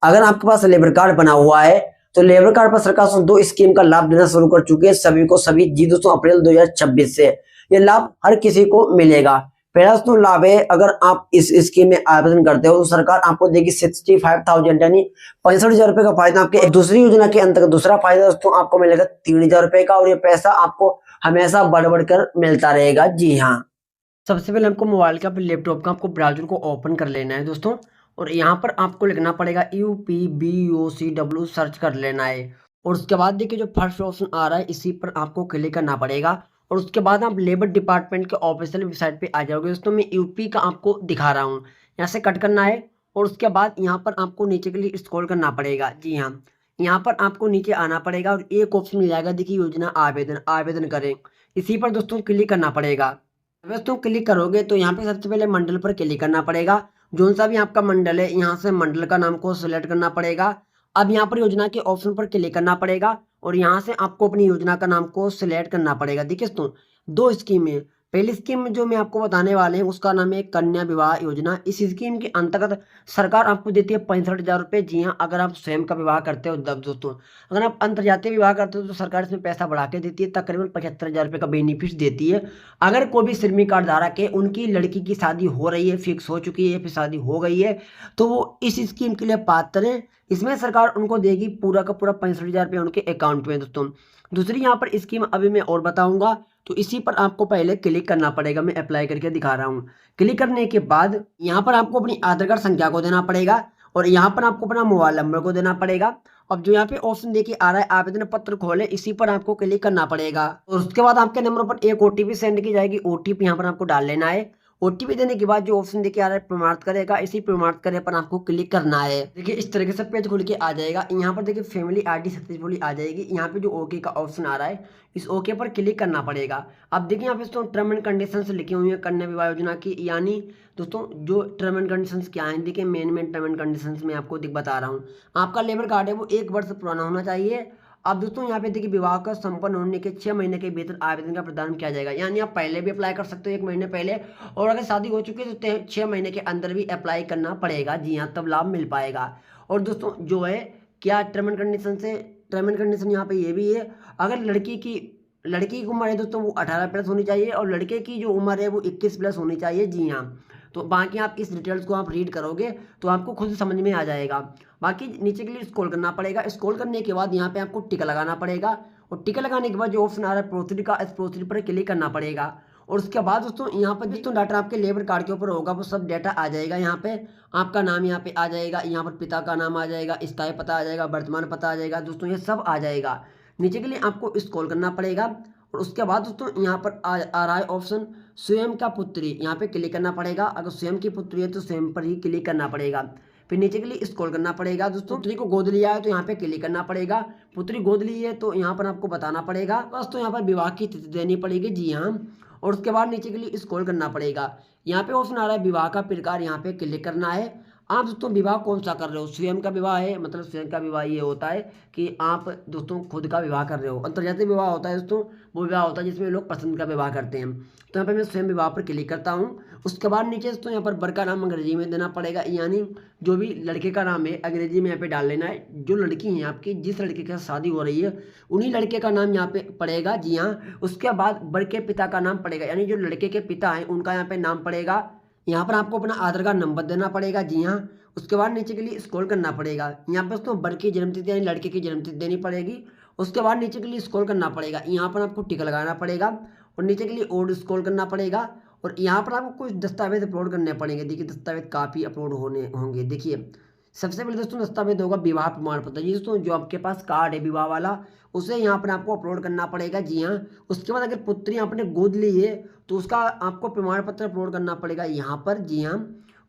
अगर आपके पास labour card बना हुआ है तो लेबर कार्ड पर सरकार दो स्कीम का लाभ देना शुरू कर चुकी है सभी को, सभी जी दोस्तों अप्रैल 2026 से ये लाभ हर किसी को मिलेगा। पहला दोस्तों लाभ है, अगर आप इस स्कीम में आवेदन करते हो तो सरकार आपको देगी 65,000 यानी 65,000 रुपए का फायदा आपके। दूसरी योजना के अंतर्गत दूसरा फायदा दोस्तों आपको मिलेगा 3,000 रुपए का, और ये पैसा आपको हमेशा बढ़ बढ़ कर मिलता रहेगा। जी हाँ, सबसे पहले हमको मोबाइल का लैपटॉप का आपको ब्राउजर को ओपन कर लेना है दोस्तों, और यहाँ पर आपको लिखना पड़ेगा UPBOCW सर्च कर लेना है। और उसके बाद देखिए जो फर्स्ट ऑप्शन आ रहा है इसी पर आपको क्लिक करना पड़ेगा, और उसके बाद आप लेबर डिपार्टमेंट के ऑफिशियल वेबसाइट पे आ जाओगे दोस्तों। मैं यूपी का आपको दिखा रहा हूँ, यहाँ से कट करना है और उसके बाद यहाँ पर आपको नीचे के लिए स्क्रॉल करना पड़ेगा। जी हाँ, यहाँ पर आपको नीचे आना पड़ेगा और एक ऑप्शन मिल जाएगा, देखिए योजना आवेदन, आवेदन करें, इसी पर दोस्तों क्लिक करना पड़ेगा। दोस्तों क्लिक करोगे तो यहाँ पे सबसे पहले मंडल पर क्लिक करना पड़ेगा, जो सा भी आपका मंडल है यहाँ से मंडल का नाम को सिलेक्ट करना पड़ेगा। अब यहाँ पर योजना के ऑप्शन पर क्लिक करना पड़ेगा और यहाँ से आपको अपनी योजना का नाम को सिलेक्ट करना पड़ेगा। देखिए दोस्तों दो स्कीम है, पहली स्कीम जो मैं आपको बताने वाले हैं उसका नाम है कन्या विवाह योजना। इस स्कीम के अंतर्गत सरकार आपको देती है 65,000 रुपये। जी हाँ, अगर आप स्वयं का विवाह करते हो तब दोस्तों, अगर आप अंतर्जातीय विवाह करते हो तो सरकार इसमें पैसा बढ़ा के देती है, तकरीबन 75,000 रुपये का बेनिफिट देती है। अगर कोई भी श्रमिक कार्ड धारक है, उनकी लड़की की शादी हो रही है, फिक्स हो चुकी है, फिर शादी हो गई है, तो वो इस स्कीम के लिए पात्र है। इसमें सरकार उनको देगी पूरा का पूरा 65,000 रुपये उनके अकाउंट में दोस्तों। दूसरी यहाँ पर स्कीम अभी मैं और बताऊंगा, तो इसी पर आपको पहले क्लिक करना पड़ेगा। मैं अप्लाई करके दिखा रहा हूँ। क्लिक करने के बाद यहाँ पर आपको अपनी आधार कार्ड संख्या को देना पड़ेगा और यहाँ पर आपको अपना मोबाइल नंबर को देना पड़ेगा। अब जो यहाँ पे ऑप्शन देखिए आ रहा है आवेदन पत्र खोले, इसी पर आपको क्लिक करना पड़ेगा और उसके बाद आपके नंबर पर एक OTP सेंड की जाएगी। OTP यहाँ पर आपको डाल लेना है। OTP देने के बाद जो ऑप्शन देखिए आ रहा है प्रमाणित करेगा, इसी प्रमाणित करे पर आपको क्लिक करना है। देखिए इस तरीके से पेज खुल के आ जाएगा। यहाँ पर देखिए फैमिली ID सक्सेसफुली आ जाएगी। यहाँ पे जो ओके का ऑप्शन आ रहा है इस ओके पर क्लिक करना पड़ेगा। अब देखिए यहाँ पे दोस्तों टर्म एंड कंडीशंस लिखी हुई है कन्या विवाह योजना की, यानी दोस्तों जो टर्म एंड कंडीशंस क्या है, देखिए मेन टर्म एंड कंडीशंस मैं आपको बता रहा हूँ। आपका लेबर कार्ड है वो 1 वर्ष पुराना होना चाहिए। अब दोस्तों यहाँ पे देखिए विवाह का संपन्न होने के 6 महीने के भीतर आवेदन का प्रदान किया जाएगा, यानी आप पहले भी अप्लाई कर सकते हो 1 महीने पहले, और अगर शादी हो चुकी है तो 6 महीने के अंदर भी अप्लाई करना पड़ेगा। जी हाँ, तब लाभ मिल पाएगा। और दोस्तों जो है क्या टर्म एंड कंडीशन से, टर्म एंड कंडीशन यहाँ पे ये भी है, अगर लड़की की उम्र है दोस्तों वो 18 प्लस होनी चाहिए और लड़के की जो उम्र है वो 21 प्लस होनी चाहिए। जी हाँ, तो बाकी आप इस डिटेल्स को आप रीड करोगे तो आपको खुद समझ में आ जाएगा। बाकी नीचे के लिए स्क्रॉल करना पड़ेगा। स्क्रॉल करने के बाद यहाँ पे आपको टिक लगाना पड़ेगा और टिक लगाने के बाद जो ऑप्शन आ रहा है प्रोसीड का, इस प्रोसीड पर क्लिक करना पड़ेगा। और उसके बाद दोस्तों यहाँ पर दोस्तों डाटा आपके लेबर कार्ड के ऊपर होगा, वो सब डाटा आ जाएगा। यहाँ पे आपका नाम यहाँ पे आ जाएगा, यहाँ पर पिता का नाम आ जाएगा, स्थायी पता आ जाएगा, वर्तमान पता आ जाएगा दोस्तों, ये सब आ जाएगा। नीचे के लिए आपको स्क्रॉल करना पड़ेगा और उसके बाद दोस्तों यहाँ पर आ रहा है ऑप्शन स्वयं का पुत्री, यहाँ पे क्लिक करना पड़ेगा। अगर स्वयं की पुत्री है तो स्वयं पर ही क्लिक करना पड़ेगा। फिर नीचे के लिए स्क्रॉल करना पड़ेगा दोस्तों, पुत्री को गोद लिया है तो यहाँ पे क्लिक करना पड़ेगा। पुत्री गोद ली है तो यहाँ पर आपको बताना पड़ेगा बस, तो यहाँ पर विवाह की तिथि देनी पड़ेगी। जी हाँ, और उसके बाद नीचे के लिए स्क्रॉल करना पड़ेगा। यहाँ पे ऑप्शन आ रहा है विवाह का प्रकार, यहाँ पे क्लिक करना है। आप दोस्तों विवाह कौन सा कर रहे हो, स्वयं का विवाह है, मतलब स्वयं का विवाह ये होता है कि आप दोस्तों खुद का विवाह कर रहे हो। अंतर्जातीय विवाह होता है दोस्तों, वो विवाह होता है जिसमें लोग पसंद का विवाह करते हैं। तो यहाँ पर मैं स्वयं विवाह पर क्लिक करता हूँ। उसके बाद नीचे दोस्तों यहाँ पर वर का नाम अंग्रेजी में देना पड़ेगा, यानी जो भी लड़के का नाम है अंग्रेजी में यहाँ पे डाल लेना है। जो लड़की है आपकी, जिस लड़के के साथ शादी हो रही है उन्हीं लड़के का नाम यहाँ पे पड़ेगा। जी हाँ, उसके बाद वर के पिता का नाम पड़ेगा, यानी जो लड़के के पिता हैं उनका यहाँ पे नाम पड़ेगा। यहाँ पर आपको अपना आधार कार्ड नंबर देना पड़ेगा। जी हाँ, उसके बाद नीचे के लिए स्क्रॉल करना पड़ेगा। यहाँ पर दोस्तों वर की जन्मतिथि यानी लड़के की जन्मतिथि देनी पड़ेगी। उसके बाद नीचे के लिए स्क्रॉल करना पड़ेगा, यहाँ पर आपको टिक लगाना पड़ेगा और नीचे के लिए और स्क्रॉल करना पड़ेगा और यहाँ पर आपको कुछ दस्तावेज अपलोड करने पड़ेंगे। देखिए दस्तावेज काफ़ी अपलोड होने होंगे। देखिए सबसे पहले दोस्तों दस्तावेज होगा विवाह प्रमाण पत्र। ये दोस्तों जो आपके पास कार्ड है विवाह वाला उसे यहाँ पर आपको अपलोड करना पड़ेगा। जी हाँ, उसके बाद अगर पुत्री आपने गोद ली है तो उसका आपको प्रमाण पत्र अपलोड करना पड़ेगा यहाँ पर। जी हाँ,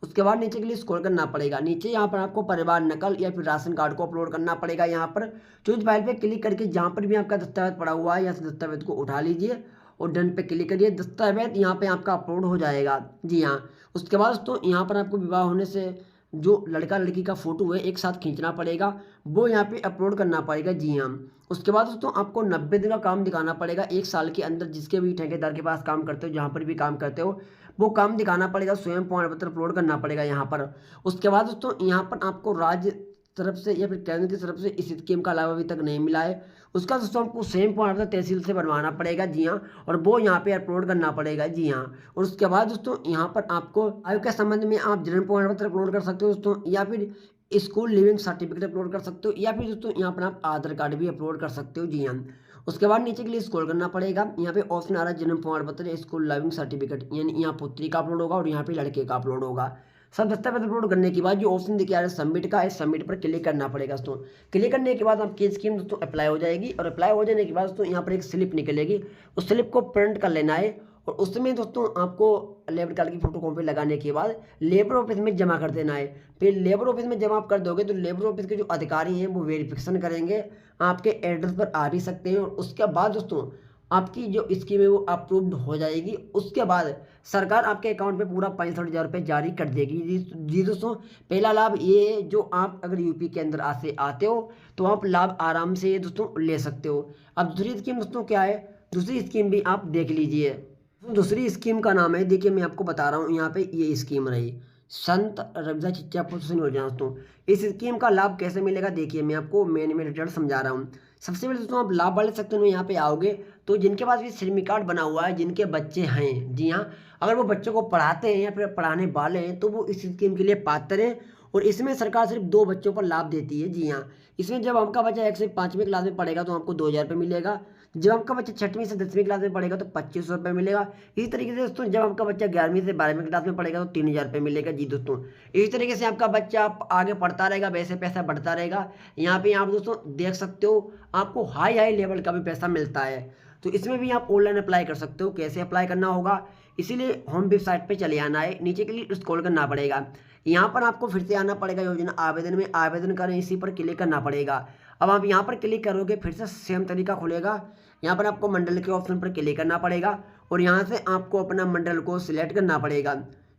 उसके बाद नीचे के लिए स्क्रॉल करना पड़ेगा। नीचे यहाँ पर आपको परिवार नकल या फिर राशन कार्ड को अपलोड करना पड़ेगा। यहाँ पर चूज फाइल पे क्लिक करके जहाँ पर भी आपका दस्तावेज पड़ा हुआ है यहाँ से दस्तावेज को उठा लीजिए और डन पे क्लिक करिए। दस्तावेज यहाँ पे आपका अपलोड हो जाएगा। जी हाँ, उसके बाद दोस्तों यहाँ पर आपको विवाह होने से जो लड़का लड़की का फोटो है एक साथ खींचना पड़ेगा, वो यहाँ पे अपलोड करना पड़ेगा। जी हाँ, उसके बाद दोस्तों आपको 90 दिन का काम दिखाना पड़ेगा। 1 साल के अंदर जिसके भी ठेकेदार के पास काम करते हो, जहाँ पर भी काम करते हो, वो काम दिखाना पड़ेगा। स्वयं प्रमाण पत्र अपलोड करना पड़ेगा यहाँ पर। उसके बाद दोस्तों यहाँ पर आपको राज्य तरफ से या फिर केंद्र की तरफ से इस स्कीम का लाभ अभी तक नहीं मिला है, उसका दोस्तों आपको सेम प्रमाण पत्र तहसील से बनवाना पड़ेगा। जी हाँ, और वो यहाँ पे अपलोड करना पड़ेगा। जी हाँ, और उसके बाद दोस्तों यहाँ पर आपको आयु के संबंध में आप जन्म प्रमाण पत्र अपलोड कर सकते हो दोस्तों, या फिर स्कूल लिविंग सर्टिफिकेट अपलोड कर सकते हो, या फिर दोस्तों यहाँ पर आप आधार कार्ड भी अपलोड कर सकते हो। जी हाँ, उसके बाद नीचे के लिए स्क्रॉल करना पड़ेगा। यहाँ पे ऑप्शन आ रहा है जन्म प्रमाण पत्र, स्कूल लिविंग सर्टिफिकेट, यानी यहाँ पुत्री का अपलोड होगा और यहाँ पे लड़के का अपलोड होगा। सब दस्तावेज अपलोड करने के बाद जो ऑप्शन दिखा रहा है सबमिट का, इस सबमिट पर क्लिक करना पड़ेगा दोस्तों। क्लिक करने के बाद आपकी स्कीम दोस्तों अप्लाई हो जाएगी, और अप्लाई हो जाने के बाद दोस्तों यहाँ पर एक स्लिप निकलेगी, उस स्लिप को प्रिंट कर लेना है, और उसमें दोस्तों आपको लेबर कार्ड की फोटोकॉपी लगाने के बाद लेबर ऑफिस में जमा कर देना है। फिर लेबर ऑफिस में जमा आप कर दोगे तो लेबर ऑफिस के जो अधिकारी हैं वो वेरिफिकेशन करेंगे, आपके एड्रेस पर आ भी सकते हैं, और उसके बाद दोस्तों आपकी जो स्कीम है वो अप्रूव्ड हो जाएगी। उसके बाद सरकार आपके अकाउंट में पूरा 65,000 रुपये जारी कर देगी। जी दोस्तों, पहला लाभ ये है, जो आप अगर यूपी के अंदर से आते हो तो आप लाभ आराम से दोस्तों ले सकते हो। अब दूसरी स्कीम दोस्तों क्या है, दूसरी स्कीम भी आप देख लीजिए। दूसरी स्कीम का नाम है, देखिए मैं आपको बता रहा हूँ, यहाँ पे ये स्कीम रही संत रविदास शिक्षा प्रोत्साहन योजना। दोस्तों इस स्कीम का लाभ कैसे मिलेगा, देखिए मैं आपको मेन डिटेल समझा रहा हूँ। सबसे पहले दोस्तों आप लाभ वाले सेक्शन में यहाँ पे आओगे तो जिनके पास भी श्रमिक कार्ड बना हुआ है, जिनके बच्चे हैं, जी हाँ, अगर वो बच्चों को पढ़ाते हैं या फिर पढ़ाने वाले हैं तो वो इस स्कीम के लिए पात्र हैं। और इसमें सरकार सिर्फ 2 बच्चों पर लाभ देती है। जी हाँ, इसमें जब आपका बच्चा 1 से 5वीं क्लास में पढ़ेगा तो आपको 2,000 रुपये मिलेगा। जब आपका बच्चा 6वीं से 10वीं क्लास में पढ़ेगा तो 2,500 रुपये मिलेगा। इसी तरीके से दोस्तों जब आपका बच्चा 11वीं से 12वीं क्लास में पढ़ेगा तो 3,000 रुपये मिलेगा। जी दोस्तों, इसी तरीके से आपका बच्चा आगे पढ़ता रहेगा, वैसे पैसा बढ़ता रहेगा। यहाँ पे आप दोस्तों देख सकते हो आपको हाई लेवल का भी पैसा मिलता है। तो इसमें भी आप ऑनलाइन अप्लाई कर सकते हो। कैसे अप्लाई करना होगा, इसीलिए होम वेबसाइट पे चले आना है, नीचे के लिए स्क्रॉल करना पड़ेगा। यहाँ पर आपको फिर से आना पड़ेगा, योजना आवेदन में आवेदन करें, इसी पर क्लिक करना पड़ेगा। अब आप यहाँ पर क्लिक करोगे फिर से सेम तरीका खुलेगा। यहाँ पर आपको मंडल के ऑप्शन पर क्लिक करना पड़ेगा, और यहाँ से आपको अपना मंडल को सिलेक्ट करना पड़ेगा।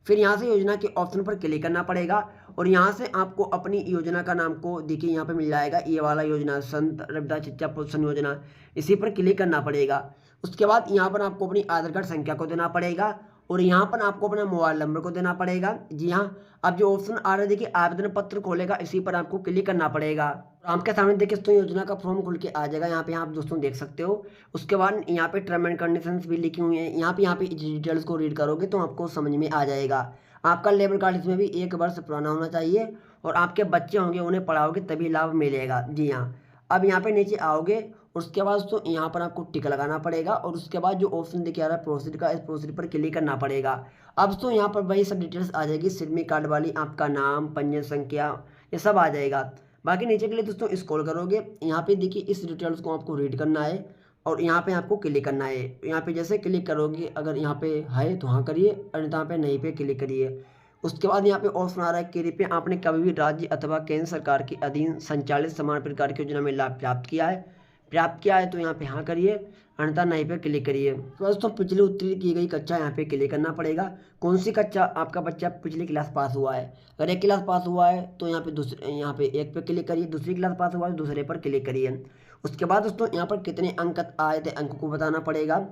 फिर यहाँ से योजना के ऑप्शन पर क्लिक करना पड़ेगा, और यहाँ से आपको अपनी योजना का नाम को देखिए यहाँ पे मिल जाएगा, ये वाला योजना संत रविदास शिक्षा प्रोत्साहन योजना, इसी पर क्लिक करना पड़ेगा। उसके बाद यहाँ पर आपको अपनी आधार कार्ड संख्या को देना पड़ेगा, और यहाँ पर आपको अपना मोबाइल नंबर को देना पड़ेगा। जी हाँ, अब जो ऑप्शन आ रहा है देखिए आवेदन पत्र खोलेगा, इसी पर आपको क्लिक करना पड़ेगा। आपके सामने देखिए दोस्तों योजना का फॉर्म खुल के आ जाएगा, यहाँ पे आप दोस्तों देख सकते हो। उसके बाद यहाँ पे टर्म एंड कंडीशंस भी लिखी हुई हैं, यहाँ पे डिटेल्स को रीड करोगे तो आपको समझ में आ जाएगा। आपका लेबर कार्ड इसमें भी 1 वर्ष पुराना होना चाहिए, और आपके बच्चे होंगे उन्हें पढ़ाओगे तभी लाभ मिलेगा। जी हाँ, अब यहाँ पे नीचे आओगे, उसके बाद दोस्तों यहाँ पर आपको टिक लगाना पड़ेगा, और उसके बाद जो ऑप्शन दिखा रहा है प्रोसीड का, इस प्रोसीड पर क्लिक करना पड़ेगा। अब दोस्तों यहाँ पर वही सब डिटेल्स आ जाएगी, श्रमिक कार्ड वाली, आपका नाम, पंजीयन संख्या, ये सब आ जाएगा। बाकी नीचे के लिए दोस्तों स्क्रॉल करोगे, यहाँ पे देखिए इस डिटेल्स को आपको रीड करना है, और यहाँ पे आपको क्लिक करना है। यहाँ पे जैसे क्लिक करोगे, अगर यहाँ पे है तो हाँ करिए, अन्यथा यहाँ पे नहीं पे क्लिक करिए। उसके बाद यहाँ पे ऑप्शन आ रहा है कि कृपया आपने कभी भी राज्य अथवा केंद्र सरकार के अधीन संचालित समान प्रकार की योजना में लाभ प्राप्त किया है तो यहाँ पे हाँ करिए, अन्यथा नहीं पे क्लिक करिए। तो दोस्तों पिछली उत्तीर्ण की गई कक्षा यहाँ पे क्लिक करना पड़ेगा। कौन सी कक्षा आपका बच्चा पिछली क्लास पास हुआ है, अगर 1 क्लास पास हुआ है तो यहाँ पे 1 पे क्लिक करिए, दूसरी क्लास पास हुआ है तो दूसरे पर क्लिक करिए। उसके बाद दोस्तों यहाँ पर कितने अंक आए थे अंक को बताना पड़ेगा,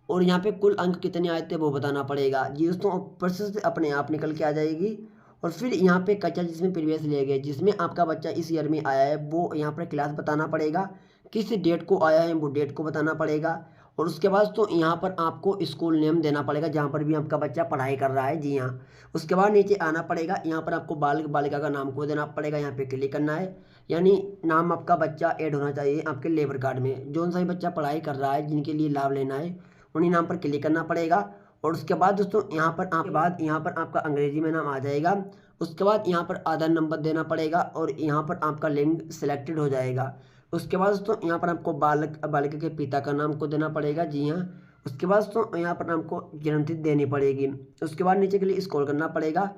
और यहाँ पे कुल अंक कितने आए थे वो बताना पड़ेगा। जी दोस्तों, प्रोसेस अपने आप निकल के आ जाएगी। और फिर यहाँ पे कक्षा जिसमें प्रीवियस लिए गए, जिसमें आपका बच्चा इस ईयर में आया है, वो यहाँ पर क्लास बताना पड़ेगा, किस डेट को आया है वो डेट को बताना पड़ेगा। और उसके बाद तो यहाँ पर आपको स्कूल नेम देना पड़ेगा जहाँ पर भी आपका बच्चा पढ़ाई कर रहा है। जी हाँ, उसके बाद नीचे आना पड़ेगा, यहाँ पर आपको बालक बालिका का नाम को देना पड़ेगा, यहाँ पे क्लिक करना है, यानी नाम आपका बच्चा ऐड होना चाहिए आपके लेबर कार्ड में। जो सा भी बच्चा पढ़ाई कर रहा है, जिनके लिए लाभ लेना है, उन्हीं नाम पर क्लिक करना पड़ेगा। और उसके बाद दोस्तों यहाँ पर आपका अंग्रेजी में नाम आ जाएगा। उसके बाद यहाँ पर आधार नंबर देना पड़ेगा, और यहाँ पर आपका लिंग सिलेक्टेड हो जाएगा। उसके बाद दोस्तों यहाँ पर आपको बालक बालिका के पिता का नाम को देना पड़ेगा। जी हाँ, उसके बाद दोस्तों यहाँ पर आपको जन्मतिथि देनी पड़ेगी। उसके बाद नीचे के लिए स्क्रॉल करना पड़ेगा,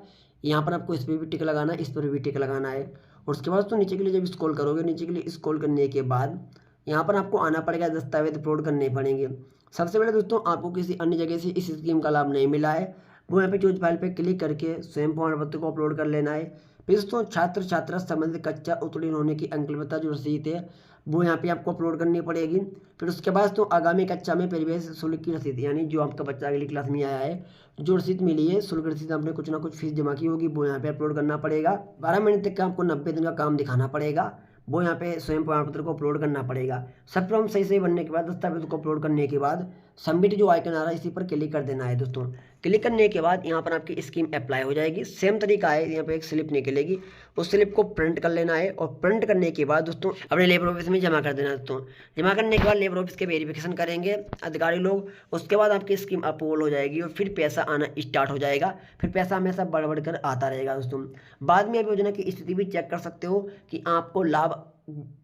यहाँ पर आपको इस पर भी टिक लगाना है, इस पर भी टिक लगाना है। और उसके बाद दोस्तों नीचे के लिए जब स्क्रॉल करोगे, नीचे के लिए स्क्रॉल करने के बाद यहाँ पर आपको आना पड़ेगा, दस्तावेज अपलोड करने पड़ेंगे। सबसे पहले दोस्तों आपको किसी अन्य जगह से इस स्कीम का लाभ नहीं मिला है, वो यहाँ पे चूज फाइल पे क्लिक करके स्वयं प्रमाण पत्र को अपलोड कर लेना है। फिर दोस्तों छात्र छात्रा संबंधित कक्षा उत्तीर्ण होने की अंकलता जो रसीद है वो यहाँ पे आपको अपलोड करनी पड़ेगी। फिर उसके बाद तो आगामी कक्षा में प्रवेश शुल्क की रसीद, यानी जो आपका बच्चा अगली क्लास में आया है, जो रसीद मिली है, शुल्क रसीद, आपने कुछ ना कुछ फीस जमा की होगी, वो यहाँ पे अपलोड करना पड़ेगा। 12 महीने तक का आपको 90 दिन का काम दिखाना पड़ेगा, वो यहाँ पे स्वयं प्रमाण पत्र को अपलोड करना पड़ेगा। सब फॉर्म सही बनने के बाद, दस्तावेज को अपलोड करने के बाद सबमिट जो आइकन आ रहा है इसी पर क्लिक कर देना है दोस्तों। क्लिक करने के बाद यहाँ पर आपकी स्कीम अप्लाई हो जाएगी। सेम तरीका है, यहाँ पे एक स्लिप निकलेगी, उस स्लिप को प्रिंट कर लेना है और प्रिंट करने के बाद दोस्तों अपने लेबर ऑफिस में जमा कर देना है दोस्तों। जमा करने के बाद लेबर ऑफिस के वेरिफिकेशन करेंगे अधिकारी लोग, उसके बाद आपकी स्कीम अप्रूवल हो जाएगी और फिर पैसा आना स्टार्ट हो जाएगा। फिर पैसा हमेशा बढ़ बढ़ कर आता रहेगा दोस्तों। बाद में आप योजना की स्थिति भी चेक कर सकते हो कि आपको लाभ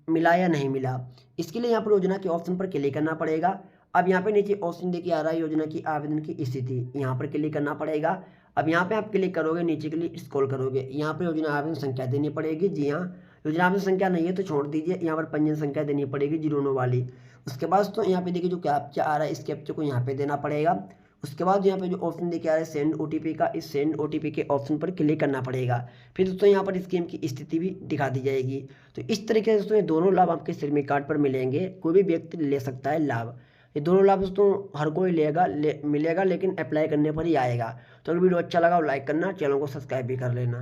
मिला या नहीं मिला। इसके लिए यहाँ पर योजना के ऑप्शन पर क्लिक करना पड़ेगा। अब यहाँ पे नीचे ऑप्शन देखिए आ रहा है योजना की आवेदन की स्थिति, यहाँ पर क्लिक करना पड़ेगा। अब यहाँ पे आप क्लिक करोगे, नीचे के लिए स्क्रॉल करोगे, यहाँ पे योजना आवेदन संख्या देनी पड़ेगी। जी हाँ, योजना आवेदन संख्या नहीं है तो छोड़ दीजिए, यहाँ पर पंजीयन संख्या देनी पड़ेगी 09 वाली। उसके बाद तो यहाँ पे देखिए जो कैप्चा आ रहा है, इस कैप्चे को यहाँ पे देना पड़ेगा। उसके बाद यहाँ पे जो ऑप्शन देखिए आ रहा है सेंड ओटीपी का, इस सेंड ओटीपी के ऑप्शन पर क्लिक करना पड़ेगा। फिर दोस्तों यहाँ पर स्कीम की स्थिति भी दिखा दी जाएगी। तो इस तरीके से दोस्तों ये दोनों लाभ आपके श्रमिक कार्ड पर मिलेंगे, कोई भी व्यक्ति ले सकता है लाभ। ये दोनों लाभ दोस्तों हर कोई मिलेगा, लेकिन अप्लाई करने पर ही आएगा। तो अगर वीडियो अच्छा लगा तो लाइक करना, चैनल को सब्सक्राइब भी कर लेना।